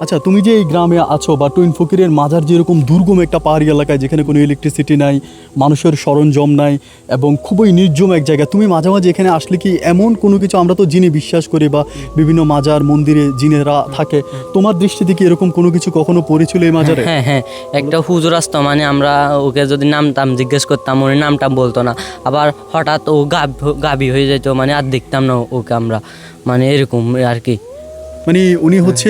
আচ্ছা, তুমি যে এই গ্রামে আছো বা টুইন ফকিরের মাজার যেরকম দুর্গম একটা পাহাড়ি এলাকায় যেখানে কোনো ইলেকট্রিসিটি নাই, মানুষের সরঞ্জাম নাই এবং খুবই নির্জম এক জায়গা, তুমি মাঝে মাঝে এখানে আসলে কি এমন কোনো কিছু, আমরা তো জিনে বিশ্বাস করি বা বিভিন্ন মাজার মন্দিরে জিনেরা থাকে, তোমার দৃষ্টিতে কি এরকম কোনো কিছু কখনো পড়েছিল এই মাজারে? হ্যাঁ হ্যাঁ, একটা হুজুর আসতো, মানে আমরা ওকে যদি নামটাম জিজ্ঞেস করতাম উনি নামটা বলতো না, আবার হঠাৎ ও গাবি হয়ে যেত, মানে আর দেখতাম না ওকে আমরা, মানে এরকম আর কি। মানে উনি হচ্ছে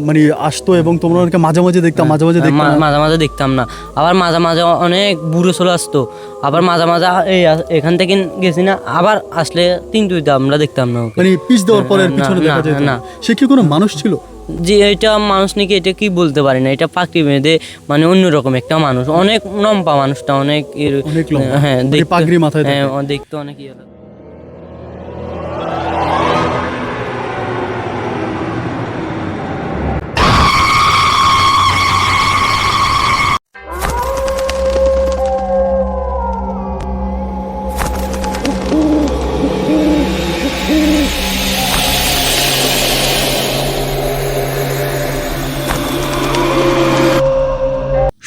মানে আসতো এবং তোমরা ওনাকে মাঝে মাঝে দেখতাম, মাঝে মাঝে দেখতাম না? মাঝে মাঝে দেখতাম না, আবার মাঝে মাঝে অনেক বুড়ো চলে আসতো, আবার মাঝে মাঝে এই এখান থেকে গেছি না, আবার আসলে আমরা দেখতাম না ওকে। মানে পিছ দেওয়ার পরে পিছনে দেখা যেত না? সে কি কোনো মানুষ ছিল? যে এটা মানুষ নাকি এটা কি বলতে পারি না, এটা পাকড়ি বেঁধে মানে অন্যরকম একটা মানুষ, অনেক লম্বা মানুষটা, অনেক লম্বা, হ্যাঁ পাগড়ি মাথায় থাকে। হ্যাঁ দেখতে অনেক ইয়ে লাগে।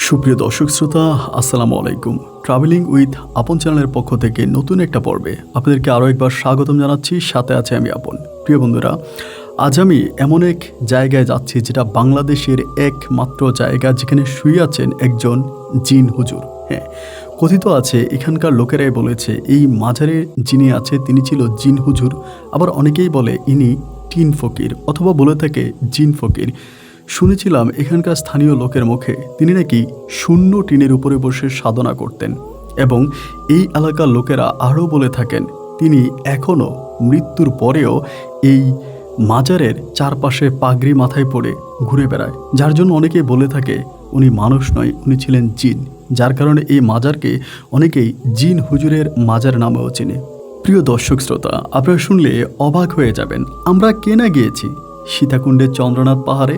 সুপ্রিয় দর্শক শ্রোতা, আসসালামু আলাইকুম। ট্রাভেলিং উইথ আপন চ্যানেলের পক্ষ থেকে নতুন একটা পর্বে আপনাদেরকে আরও একবার স্বাগতম জানাচ্ছি। সাথে আছে আমি আপন। প্রিয় বন্ধুরা, আজ আমি এমন এক জায়গায় যাচ্ছি যেটা বাংলাদেশের একমাত্র জায়গা যেখানে শুয়ে আছেন একজন জিন হুজুর। হ্যাঁ, কথিত আছে এখানকার লোকেরাই বলেছে এই মাজারে যিনি আছে তিনি ছিল জিন হুজুর। আবার অনেকেই বলে ইনি টিন ফকির অথবা বলে থাকে জিন ফকির। শুনেছিলাম এখানকার স্থানীয় লোকের মুখে তিনি নাকি শূন্য টিনের উপরে বসে সাধনা করতেন, এবং এই এলাকার লোকেরা আরও বলে থাকেন তিনি এখনও মৃত্যুর পরেও এই মাজারের চারপাশে পাগড়ি মাথায় পড়ে ঘুরে বেড়ায়, যার জন্য অনেকেই বলে থাকে উনি মানুষ নয়, উনি ছিলেন জিন, যার কারণে এই মাজারকে অনেকেই জিন হুজুরের মাজার নামেও চেনে। প্রিয় দর্শক শ্রোতা, আপনারা শুনলে অবাক হয়ে যাবেন। আমরা কেনা গিয়েছি সীতাকুণ্ডের চন্দ্রনাথ পাহাড়ে।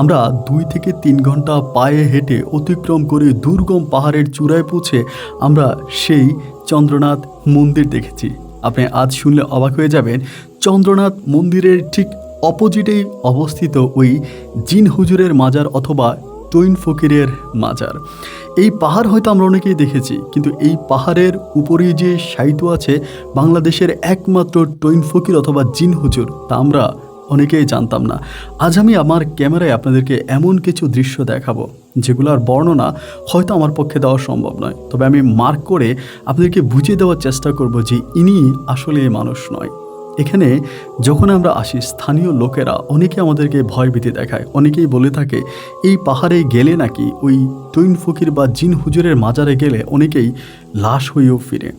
আমরা 2 থেকে 3 ঘন্টা পায়ে হেঁটে অতিক্রম করে দুর্গম পাহাড়ের চূড়ায় পৌঁছে আমরা সেই চন্দ্রনাথ মন্দির দেখেছি। আপনি আজ শুনলে অবাক হয়ে যাবেন, চন্দ্রনাথ মন্দিরের ঠিক অপোজিটেই অবস্থিত ওই জিন হুজুরের মাজার অথবা টুইন ফকিরের মাজার। এই পাহাড় হয়তো আমরা অনেকেই দেখেছি, কিন্তু এই পাহাড়ের উপরেই যে সাহিত্য আছে বাংলাদেশের একমাত্র টুইন ফকির অথবা জিন হুজুর, তা আমরা অনেকেই জানতাম না। আজ আমি আমার ক্যামেরায় আপনাদেরকে এমন কিছু দৃশ্য দেখাবো যেগুলোর বর্ণনা হয়তো আমার পক্ষে দেওয়া সম্ভব নয়, তবে আমি মার্ক করে আপনাদেরকে বুঝিয়ে দেওয়ার চেষ্টা করব যে ইনি আসলে মানুষ নয়। এখানে যখন আমরা আসি স্থানীয় লোকেরা অনেকে আমাদেরকে ভয়ভীতি দেখায়, অনেকেই বলে থাকে এই পাহাড়ে গেলে নাকি ওই টুইন ফকির বা জিন হুজুরের মাজারে গেলে অনেকেই লাশ হয়েও ফিরে।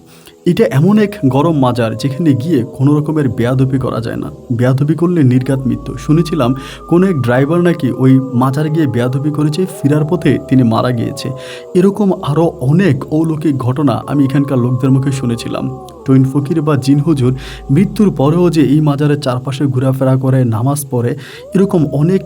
এটা এমন এক গরম মাজার যেখানে গিয়ে কোনো রকমের বেয়াদবি করা যায় না, বেয়াদবি করলে নির্ঘাত মৃত্যু। শুনেছিলাম কোনো এক ড্রাইভার নাকি ওই মাজারে গিয়ে বেয়াদবি করেছে, ফেরার পথে তিনি মারা গিয়েছে। এরকম আরও অনেক অলৌকিক ঘটনা আমি এখানকার লোকদের মুখে শুনেছিলাম। টুইন ফকির বা জিন হুজুর মৃত্যুর পরেও যে এই মাজারের চারপাশে ঘোরাফেরা করে, নামাজ পড়ে, এরকম অনেক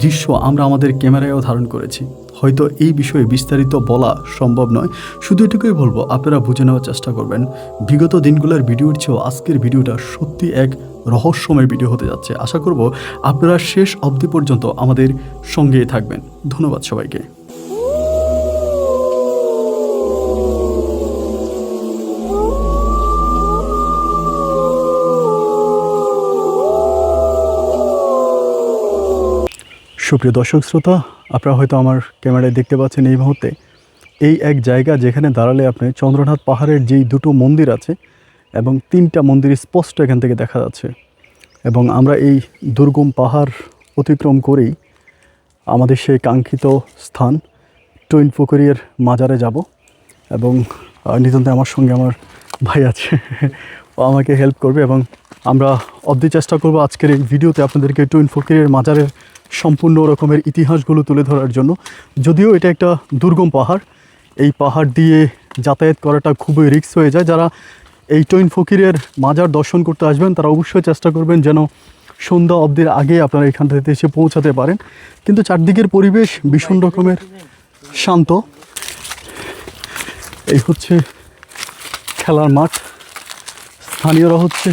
দৃশ্য আমরা আমাদের ক্যামেরায়ও ধারণ করেছি। হয়তো এই বিষয়ে বিস্তারিত বলা সম্ভব নয়, শুধু এটুকুই বলবো আপনারা বুঝে নেওয়ার চেষ্টা করবেন। বিগত দিনগুলোর ভিডিওর চেয়েও আজকের ভিডিওটা সত্যি এক রহস্যময় ভিডিও হতে যাচ্ছে। আশা করব আপনারা শেষ অবধি পর্যন্ত আমাদের সঙ্গেই থাকবেন। ধন্যবাদ সবাইকে। সুপ্রিয় দর্শক শ্রোতা, আপনারা হয়তো আমার ক্যামেরায় দেখতে পাচ্ছেন এই মুহূর্তে এই এক জায়গা যেখানে দাঁড়ালে আপনি চন্দ্রনাথ পাহাড়ের যেই 2টো মন্দির আছে এবং 3টা মন্দির স্পষ্ট এখান থেকে দেখা যাচ্ছে। এবং আমরা এই দুর্গম পাহাড় অতিক্রম করেই আমাদের সেই কাঙ্ক্ষিত স্থান টুইন ফকিরের মাজারে যাব। এবং নিতান্তই আমার সঙ্গে আমার ভাই আছে, ও আমাকে হেল্প করবে এবং আমরা অবধি চেষ্টা করব আজকের এই ভিডিওতে আপনাদেরকে টুইন ফকিরের মাজারের সম্পূর্ণ রকমের ইতিহাসগুলো তুলে ধরার জন্য। যদিও এটা একটা দুর্গম পাহাড়, এই পাহাড় দিয়ে যাতায়াত করাটা খুবই রিস্ক হয়ে যায়। যারা এই টুইন ফকিরের মাজার দর্শন করতে আসবেন তারা অবশ্যই চেষ্টা করবেন যেন সন্ধ্যা অবধির আগে আপনারা এখান থেকে এসে পৌঁছাতে পারেন। কিন্তু চারদিকের পরিবেশ ভীষণ রকমের শান্ত। এই হচ্ছে খেলার মাঠ, স্থানীয়রা হচ্ছে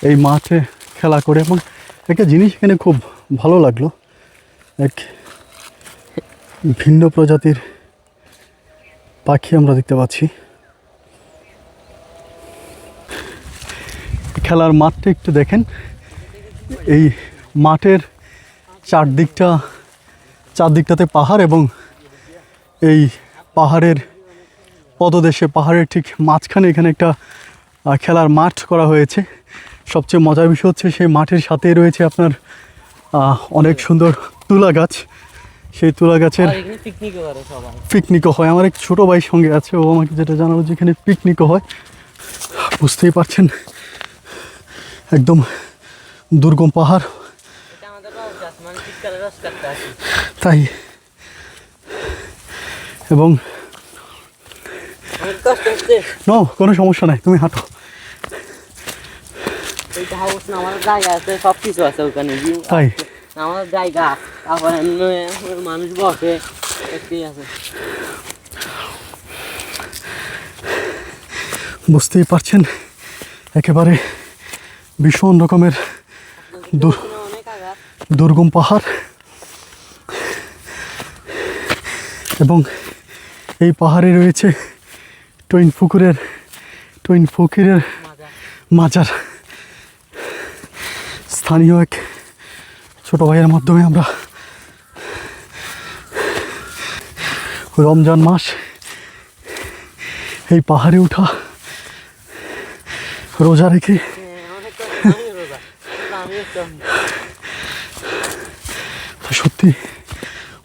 এই মাঠে খেলা করে। এবং একটা জিনিস এখানে খুব ভালো লাগলো, এক ভিন্ন প্রজাতির পাখি আমরা দেখতে পাচ্ছি। খেলার মাঠটা একটু দেখেন, এই মাঠের চারদিকটাতে পাহাড় এবং এই পাহাড়ের পদদেশে পাহাড়ের ঠিক মাঝখানে এখানে একটা খেলার মাঠ করা হয়েছে। সবচেয়ে মজার বিষয় হচ্ছে সেই মাঠের সাথেই রয়েছে আপনার অনেক সুন্দর তুলা গাছ। সেই তুলা গাছের পিকনিকও হয়। আমার এক ছোটো ভাই সঙ্গে আছে, ও আমাকে যেটা জানালো যে এখানে পিকনিকও হয়। বুঝতেই পারছেন একদম দুর্গম পাহাড়, তাই এবং কোনো সমস্যা নাই, তুমি হাঁটো। সবকিছু আছে ওখানে, তাই আমার জায়গা, তারপরে মানুষ বসে আছে। বুঝতেই পারছেন একেবারে ভীষণ রকমের দুর্গম পাহাড় এবং এই পাহাড়ে রয়েছে টুইন ফকিরের মাজার। স্থানীয় এক ছোট ভাইয়ের মাধ্যমে আমরা রমজান মাস এই পাহাড়ে ওঠা, রোজা রেখে সত্যি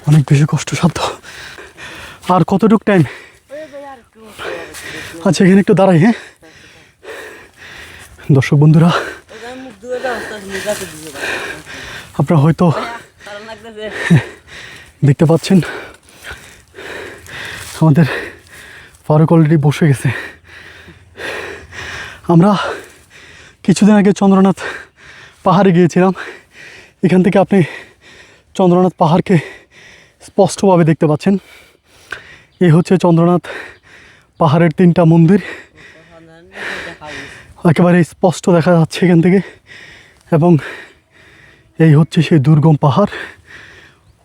অনেক বেশি কষ্টসাধ্য। আর কতটুকু টাইম? আচ্ছা এখানে একটু দাঁড়াই। হ্যাঁ দর্শক বন্ধুরা, আপনারা হয়তো দেখতে পাচ্ছেন আমাদের ফারুক অলরেডি বসে গেছে। আমরা কিছুদিন আগে চন্দ্রনাথ পাহাড়ে গিয়েছিলাম। এখান থেকে আপনি চন্দ্রনাথ পাহাড়কে স্পষ্টভাবে দেখতে পাচ্ছেন। এই হচ্ছে চন্দ্রনাথ পাহাড়ের 3টা মন্দির, একেবারে স্পষ্ট দেখা যাচ্ছে এখান থেকে। এবং এই হচ্ছে সেই দুর্গম পাহাড়।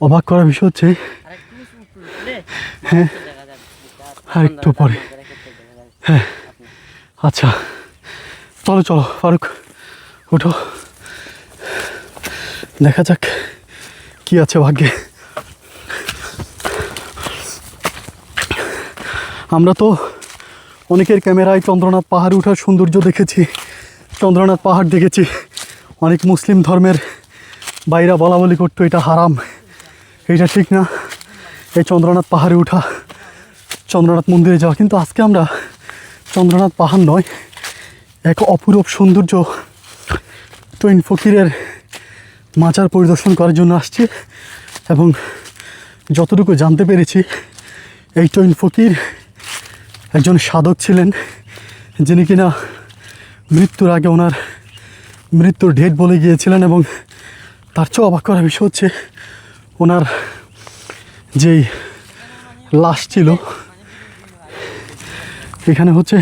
অবাক করার বিষয় হচ্ছে, হ্যাঁ আর একটু পরে, হ্যাঁ আচ্ছা চলো ফারুক ওঠো, দেখা যাক কি আছে ভাগ্যে। আমরা তো অনেকের ক্যামেরায় চন্দ্রনাথ পাহাড়ে ওঠার সৌন্দর্য দেখেছি, চন্দ্রনাথ পাহাড় দেখেছি। অনেক মুসলিম ধর্মের বাইরা বলা বলি করতো এটা হারাম, এটা ঠিক না এই চন্দ্রনাথ পাহাড়ে ওঠা, চন্দ্রনাথ মন্দিরে যাওয়া। কিন্তু আজকে আমরা চন্দ্রনাথ পাহাড় নয়, এক অপূরূপ সৌন্দর্য টুইন ফকিরের মাজার পরিদর্শন করার জন্য আসছি। এবং যতটুকু জানতে পেরেছি, এই টুইন ফকির একজন সাধক ছিলেন, যিনি কিনা মৃত্যুর আগে ওনার মৃত্যুর ডেট বলে গিয়েছিলেন। এবং তার চেয়েও অবাক করার বিষয় হচ্ছে ওনার যেই লাশ ছিল এখানে হচ্ছে,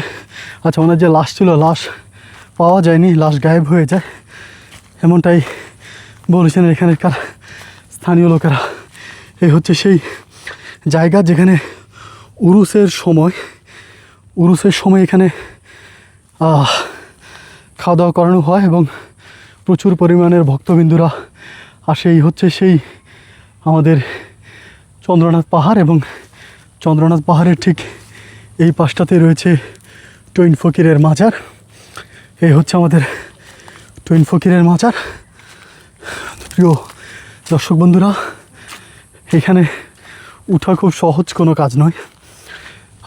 আচ্ছা ওনার যে লাশ ছিল, লাশ পাওয়া যায়নি, লাশ গায়েব হয়ে যায় এমনটাই বলেছেন এখানকার স্থানীয় লোকেরা। এই হচ্ছে সেই জায়গা যেখানে উরুসের সময় এখানে খাওয়া দাওয়া করানো হয় এবং প্রচুর পরিমাণের ভক্তবিন্দুরা আসে। এই হচ্ছে সেই আমাদের চন্দ্রনাথ পাহাড় এবং চন্দ্রনাথ পাহাড়ের ঠিক এই পাশটাতে রয়েছে টুইন ফকিরের মাজার। এই হচ্ছে আমাদের টুইন ফকিরের মাজার। প্রিয় দর্শক বন্ধুরা, এখানে উঠা খুব সহজ কোনো কাজ নয়,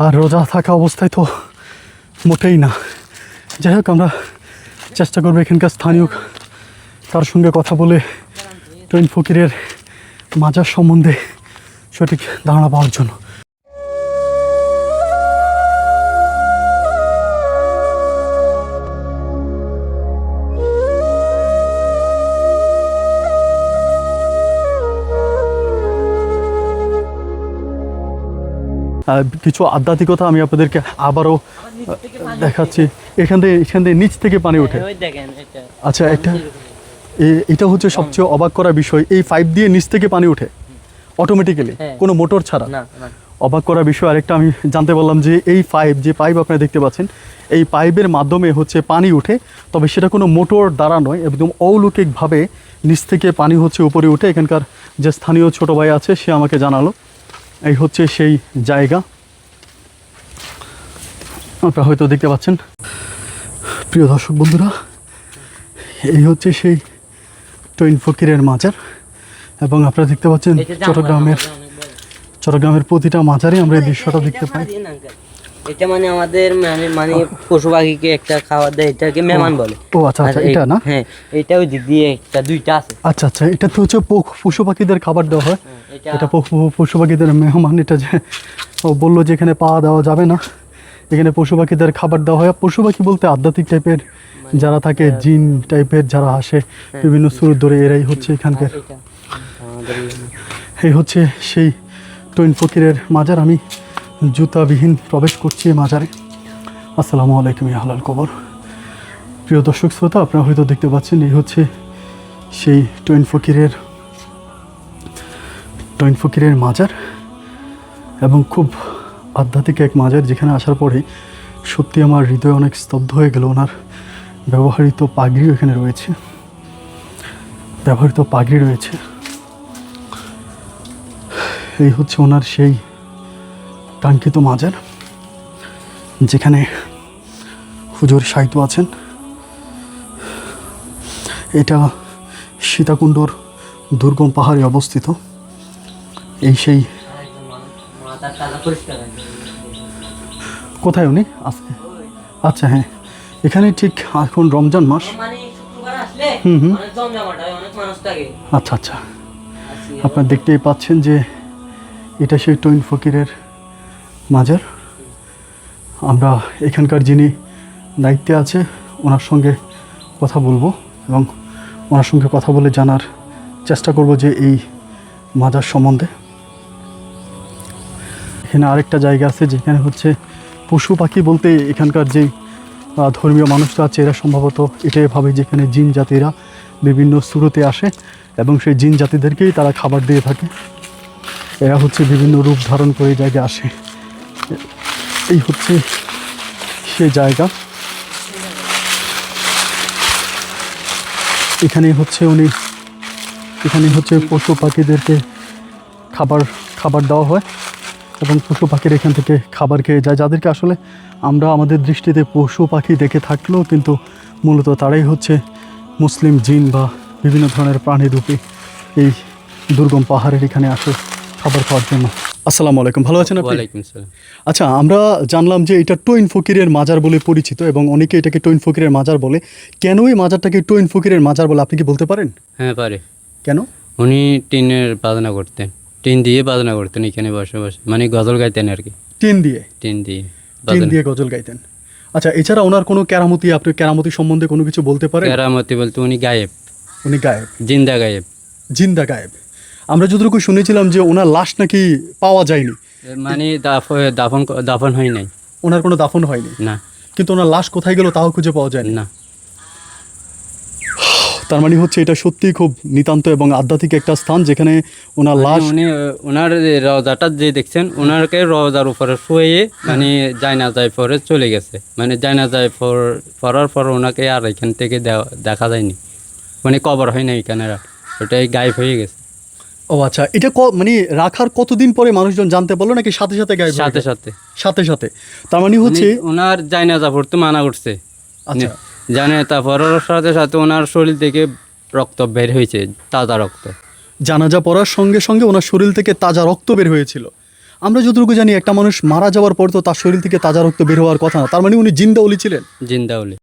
আর রোজা থাকা অবস্থায় তো মোটেই না। যাই হোক, আমরা চেষ্টা করবো এখানকার স্থানীয় তার সঙ্গে কথা বলে টুইন ফকিরের মাজার সম্বন্ধে সঠিক ধারণা পাওয়ার জন্য। কিছু আধ্যাত্মিকতা আমি আপনাদেরকে আবারও দেখাচ্ছি। এখান থেকে নিচ থেকে পানি ওঠে। আচ্ছা, এটা হচ্ছে সবচেয়ে অবাক করা বিষয়, এই পাইপ দিয়ে নিচ থেকে পানি ওঠে অটোমেটিক্যালি, হ্যাঁ। কোনো মোটর ছাড়া। না না অবাক করা বিষয় আরেকটা আমি জানতে পারলাম যে এই পাইপ আপনারা দেখতে পাচ্ছেন, এই পাইপের মাধ্যমে হচ্ছে পানি ওঠে, তবে সেটা কোনো মোটর দ্বারা নয়, একদম অলৌকিকভাবে নিচ থেকে পানি হচ্ছে উপরে উঠে। এখানকার যে স্থানীয় ছোট ভাই আছে সে আমাকে জানালো এই হচ্ছে সেই জায়গা, আপনারা হয়তো দেখতে পাচ্ছেন। প্রিয় দর্শক বন্ধুরা, এই হচ্ছে সেই টইন ফকিরের মাজার, এবং আপনারা দেখতে পাচ্ছেন চট্টগ্রামের প্রতিটা মাজারে আমরা এই দৃশ্যটা দেখতে পাই। এটা মানে আমাদের মানে পশু পাখিকে একটা খাবার দেয়, এটাকে মেহমান বলে। ও আচ্ছা আচ্ছা, এটা না? হ্যাঁ, এটা ওই দিক দিয়ে একটা দুইটা আছে। আচ্ছা আচ্ছা, এটা তো হচ্ছে পশু পাখিদের খাবার দেওয়া হয়। এটা পশু পাখিদের মেহমান, এটা যে ও বললো যে এখানে পাওয়া দেওয়া যাবে না, এখানে পশু পাখিদের খাবার দেওয়া হয়। পশু পাখি বলতে আধ্যাত্মিক টাইপের যারা থাকে, জিন টাইপের যারা আসে বিভিন্ন সুর ধরে, এরাই হচ্ছে এখানকার। এই হচ্ছে সেই টইন ফকিরের মাজার। আমি জুতাবিহীন প্রবেশ করছি এই মাজারে। আসসালামু আলাইকুম ইয়া হালাল কবর। প্রিয় দর্শক শ্রোতা, আপনারা হয়তো দেখতে পাচ্ছেন এই হচ্ছে সেই টইন ফকিরের মাজার, এবং খুব আধ্যাত্মিক এক মাজার, যেখানে আসার পরে সত্যি আমার হৃদয় অনেক স্তব্ধ হয়ে গেল। ওনার ব্যবহৃত পাগড়িও এখানে রয়েছে, এই হচ্ছে ওনার সেই কাঙ্ক্ষিত মাজার, যেখানে হুজুর শায়িত আছেন। এটা সীতাকুণ্ডর দুর্গম পাহাড়ে অবস্থিত। এই সেই কোথায় উনি আছে? আচ্ছা হ্যাঁ, এখানে ঠিক এখন রমজান মাস। আচ্ছা আচ্ছা, আপনারা দেখতেই পাচ্ছেন যে এটা সেই টইন ফকিরের মাজার। আমরা এখানকার যিনি দায়িত্বে আছে ওনার সঙ্গে কথা বলবো, এবং ওনার সঙ্গে কথা বলে জানার চেষ্টা করব যে এই মাজার সম্বন্ধে। এখানে আরেকটা জায়গা আছে যেখানে হচ্ছে পশু পাখি বলতে এখানকার যেই ধর্মীয় মানুষরা আছে, এরা সম্ভবত এটাই ভাবে যেখানে জিন জাতিরা বিভিন্ন সুরতে আসে, এবং সেই জিন জাতিদেরকেই তারা খাবার দিয়ে থাকে। এরা হচ্ছে বিভিন্ন রূপ ধারণ করে এই জায়গায় আসে। এই হচ্ছে সে জায়গা, এখানে হচ্ছে পশু পাখিদেরকে খাবার দেওয়া হয়, এবং পশু পাখির এখান থেকে খাবার খেয়ে যায়, যাদেরকে আসলে আমরা আমাদের দৃষ্টিতে পশু পাখি দেখে থাকলেও কিন্তু মূলত তারাই হচ্ছে মুসলিম জিন বা বিভিন্ন ধরনের প্রাণী রূপে এই দুর্গম পাহাড়ের এখানে আসে খাবার খাওয়ার জন্য। আসসালামু আলাইকুম, ভালো আছেন আপনি? ওয়ালাইকুম আসসালাম। আচ্ছা, আমরা জানলাম যে এটা টইন ফকিরের মাজার বলে পরিচিত, এবং অনেকে এটাকে টইন ফকিরের মাজার বলে। কেন এই মাজারটাকে টইন ফকিরের মাজার বলে আপনি কি বলতে পারেন? হ্যাঁ পারে। কেন? উনি টিনের বাজনা করতেন, টিন দিয়ে বাজনা করতেন এখানে বসে বসে, মানে গজল গাইতেন আর কি। টিন দিয়ে গজল গাইতেন। আচ্ছা, এছাড়া ওনার কোনো আপনি কেরামতি সম্বন্ধে কোনো কিছু বলতে পারেন? কেরামতি বলতে উনি গায়েব, জিন্দা গায়েব। আমরা যতটুকু শুনেছিলাম যে ওনার লাশ নাকি পাওয়া যায়নি, মানে দাফন হয় নাই, ওনার কোনো দাফন হয়নি না। কিন্তু ওনার লাশ কোথায় গেল তাও খুঁজে পাওয়া যায় না। তার মানে হচ্ছে এটা সত্যিই খুব নিতান্ত এবং আধ্যাত্মিক একটা স্থান, যেখানে ওনার লাশ, উনি ওনার রওজাটা যে দেখছেন, ওনারকে রওজার উপরে শুয়ে মানে জায়নাজায় পরে চলে গেছে, মানে জায়নাজায় পড়ার পর ওনাকে আর এখান থেকে দেখা যায়নি, মানে কবর হয় না এখানে, ওটাই গায়েব হয়ে গেছে। ও আচ্ছা, এটা মানে রাখার কতদিন পরে মানুষজন জানতে পারলো, নাকি সাথে সাথে গায়েব? সাথে। তার মানে হচ্ছে ওনার জায়নাজা পড়তে মানা করছে। আচ্ছা, জানাজা পড়ার সাথে সাথে ওনার শরীর থেকে রক্ত বের হয়েছে, তাজা রক্ত। জানাজা পড়ার সঙ্গে সঙ্গে ওনার শরীর থেকে তাজা রক্ত বের হয়েছিল। আমরা যতটুকু জানি একটা মানুষ মারা যাওয়ার পর তো তার শরীর থেকে তাজা রক্ত বের হওয়ার কথা না, তার মানে উনি জিন্দা ওলি ছিলেন। জিন্দা ওলি।